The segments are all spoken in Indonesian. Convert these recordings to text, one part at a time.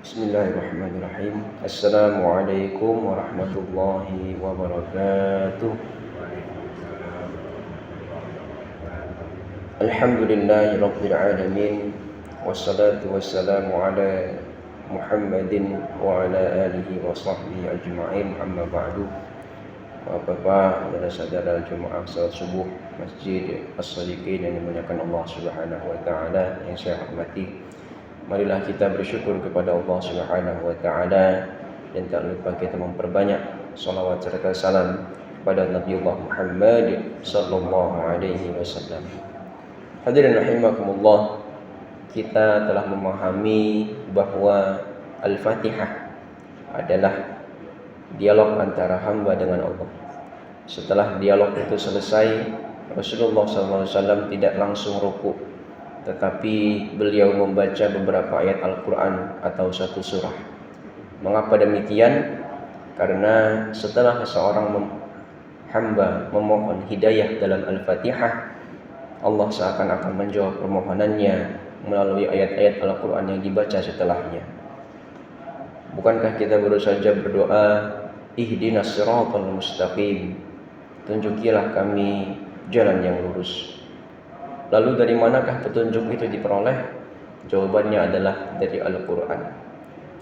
Bismillahirrahmanirrahim. Assalamualaikum warahmatullahi wabarakatuh. Alhamdulillahi rabbil alamin. Wassalatu wassalamu ala Muhammadin wa ala alihi wa sahbihi ajma'in. Amma ba'du. Bapak-bapak, saudara jemaah salat subuh Masjid As-Sadiqin yang dimuliakan Allah Subhanahu wa taala yang saya hormati. Marilah kita bersyukur kepada Allah Subhanahu wa taala dan tak lupa kita memperbanyak salawat serta salam kepada Nabiullah Muhammad sallallahu alaihi wasallam. Hadirin rahimakumullah, kita telah memahami bahwa Al-Fatihah adalah dialog antara hamba dengan Allah. Setelah dialog itu selesai, Rasulullah SAW tidak langsung rukuk, tetapi beliau membaca beberapa ayat Al-Quran atau satu surah. Mengapa demikian? Karena setelah seorang hamba memohon hidayah dalam Al-Fatihah, Allah seakan-akan menjawab permohonannya melalui ayat-ayat Al-Quran yang dibaca setelahnya. Bukankah kita baru saja berdoa, ihdinas siratal mustaqim, tunjukilah kami jalan yang lurus. Lalu dari manakah petunjuk itu diperoleh? Jawabannya adalah dari Al-Quran.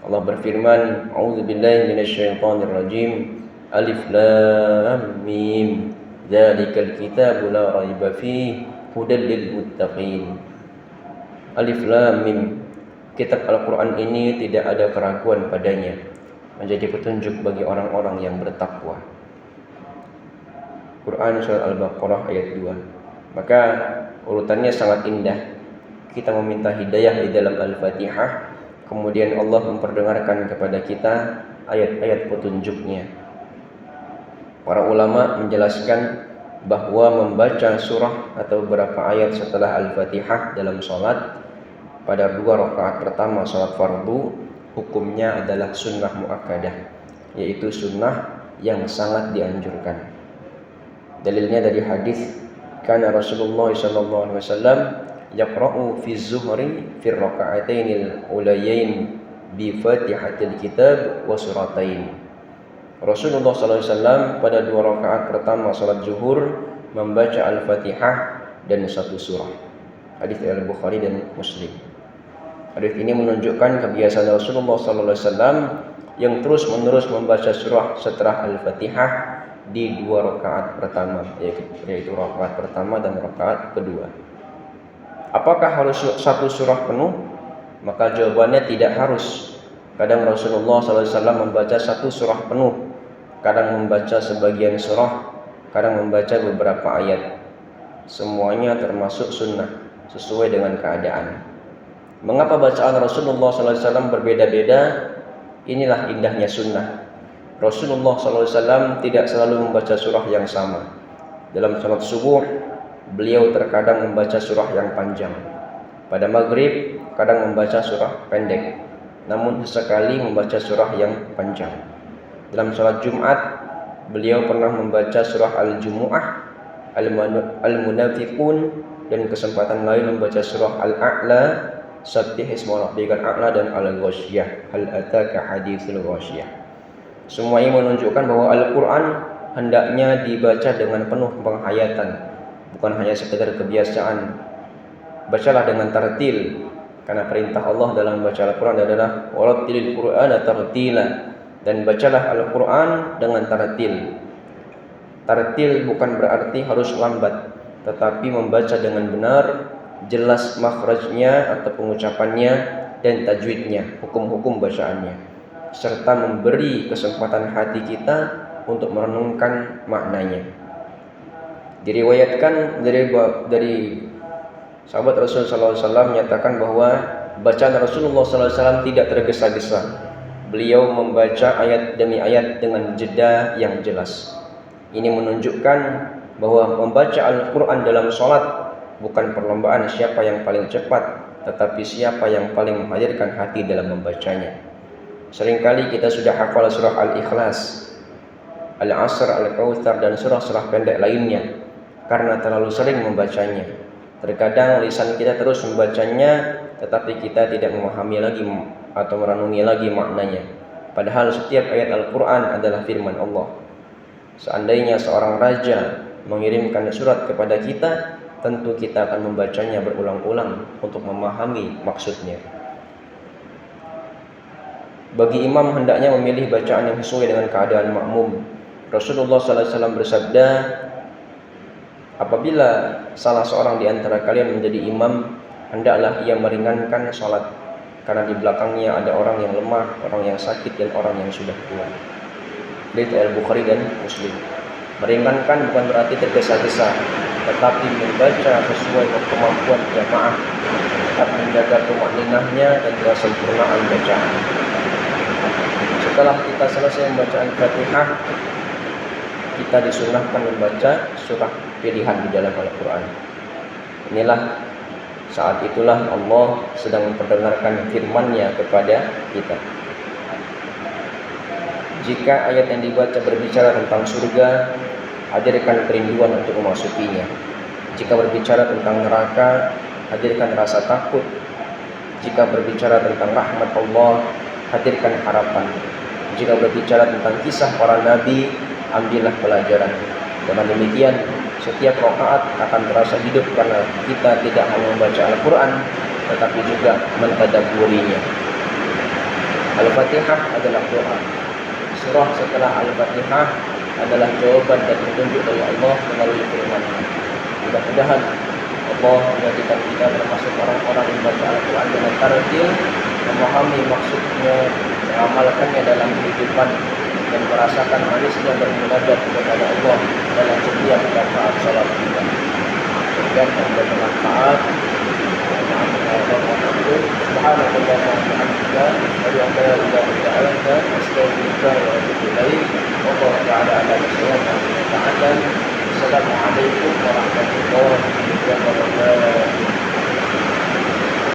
Allah berfirman, a'udzubillahi minasyaitonir rajim, alif lam mim, dzalikal kitabu la raiba fihi hudal lil muttaqin. Alif lam mim, kitab Al-Quran ini tidak ada keraguan padanya, menjadi petunjuk bagi orang-orang yang bertakwa. Quran Surat Al-Baqarah ayat 2. Maka urutannya sangat indah. Kita meminta hidayah di dalam Al-Fatihah, kemudian Allah memperdengarkan kepada kita ayat-ayat petunjuknya. Para ulama menjelaskan bahwa membaca surah atau beberapa ayat setelah Al-Fatihah dalam sholat pada 2 rakaat pertama sholat fardu, hukumnya adalah sunnah muakkadah, yaitu sunnah yang sangat dianjurkan. Dalilnya dari hadis, kana Rasulullah sallallahu alaihi wasallam yaqra'u fi zuhri fi raka'atainil ulayain bi Fatihatil Kitab wa suratain. Rasulullah sallallahu alaihi wasallam pada 2 rakaat pertama salat zuhur membaca Al-Fatihah dan satu surah. Hadis Al-Bukhari dan Muslim. Hadis ini menunjukkan kebiasaan Rasulullah sallallahu alaihi wasallam yang terus-menerus membaca surah setelah Al-Fatihah di 2 rakaat pertama, yaitu rakaat pertama dan rakaat kedua. Apakah harus satu surah penuh? Maka jawabannya tidak harus. Kadang Rasulullah SAW membaca satu surah penuh, kadang membaca sebagian surah, kadang membaca beberapa ayat. Semuanya termasuk sunnah, sesuai dengan keadaan. Mengapa bacaan Rasulullah SAW berbeda-beda? Inilah indahnya sunnah. Rasulullah SAW tidak selalu membaca surah yang sama. Dalam salat subuh, beliau terkadang membaca surah yang panjang. Pada maghrib, kadang membaca surah pendek, namun sesekali membaca surah yang panjang. Dalam salat Jumat, beliau pernah membaca surah Al-Jumu'ah, Al-Munafiqun, dan kesempatan lain membaca surah Al-A'la, Sabbih isma rabbikal a'la, dan Al-Ghasyiyah, Hal ataka haditsul Ghasyiyah. Semua ini menunjukkan bahwa Al-Quran hendaknya dibaca dengan penuh penghayatan, bukan hanya sekedar kebiasaan. Bacalah dengan tartil, karena perintah Allah dalam baca Al-Quran adalah warattilil Qur'ana tartila, dan bacalah Al-Quran dengan tartil. Tartil bukan berarti harus lambat, tetapi membaca dengan benar, jelas makhrajnya atau pengucapannya dan tajwidnya, hukum-hukum bacaannya, serta memberi kesempatan hati kita untuk merenungkan maknanya. Diriwayatkan dari sahabat Rasulullah SAW menyatakan bahwa bacaan Rasulullah SAW tidak tergesa-gesa. Beliau membaca ayat demi ayat dengan jeda yang jelas. Ini menunjukkan bahwa membaca Al-Quran dalam sholat bukan perlombaan siapa yang paling cepat, tetapi siapa yang paling menghadirkan hati dalam membacanya. Seringkali kita sudah hafal surah Al-Ikhlas, Al-Asr, Al-Kautsar, dan surah-surah pendek lainnya karena terlalu sering membacanya. Terkadang lisan kita terus membacanya, tetapi kita tidak memahami lagi atau merenungi lagi maknanya. Padahal setiap ayat Al-Quran adalah firman Allah. Seandainya seorang raja mengirimkan surat kepada kita, tentu kita akan membacanya berulang-ulang untuk memahami maksudnya. Bagi imam hendaknya memilih bacaan yang sesuai dengan keadaan makmum. Rasulullah SAW bersabda, apabila salah seorang di antara kalian menjadi imam, hendaklah ia meringankan salat, karena di belakangnya ada orang yang lemah, orang yang sakit, dan orang yang sudah tua. Hadits Al-Bukhari dan Muslim. Meringankan bukan berarti tergesa-gesa, tetapi membaca sesuai kemampuan jamaah, tetap menjaga tumakninahnya dan kesempurnaan bacaan. Setelah kita selesai membaca Al-Fatihah, kita disunahkan membaca surah pilihan di dalam Al-Quran. Saat itulah Allah sedang memperdengarkan firman-Nya kepada kita. Jika ayat yang dibaca berbicara tentang surga, hadirkan kerinduan untuk memasukinya. Jika berbicara tentang neraka, hadirkan rasa takut. Jika berbicara tentang rahmat Allah, hadirkan harapan. Jika berbicara tentang kisah para nabi, ambillah pelajaran. Dengan demikian, setiap rakaat akan terasa hidup karena kita tidak hanya membaca Al-Quran, tetapi juga mentadabburinya. Al-Fatihah adalah doa. Surah setelah Al-Fatihah adalah jawaban dan petunjuk dari Allah melalui firman-Nya. Mudah-mudahan Allah menjadikan kita termasuk orang-orang yang membaca Al-Quran dengan tartil, memahami maksudnya, mengamalkannya dalam kehidupan, dan merasakan manisnya bermunajat kepada Allah dalam setiap rakaat salat kita. Dan bermanfaat. Subhanallah wa bihamdihi, asyhadu an la ilaha illa anta, astaghfiruka wa atubu ilaik.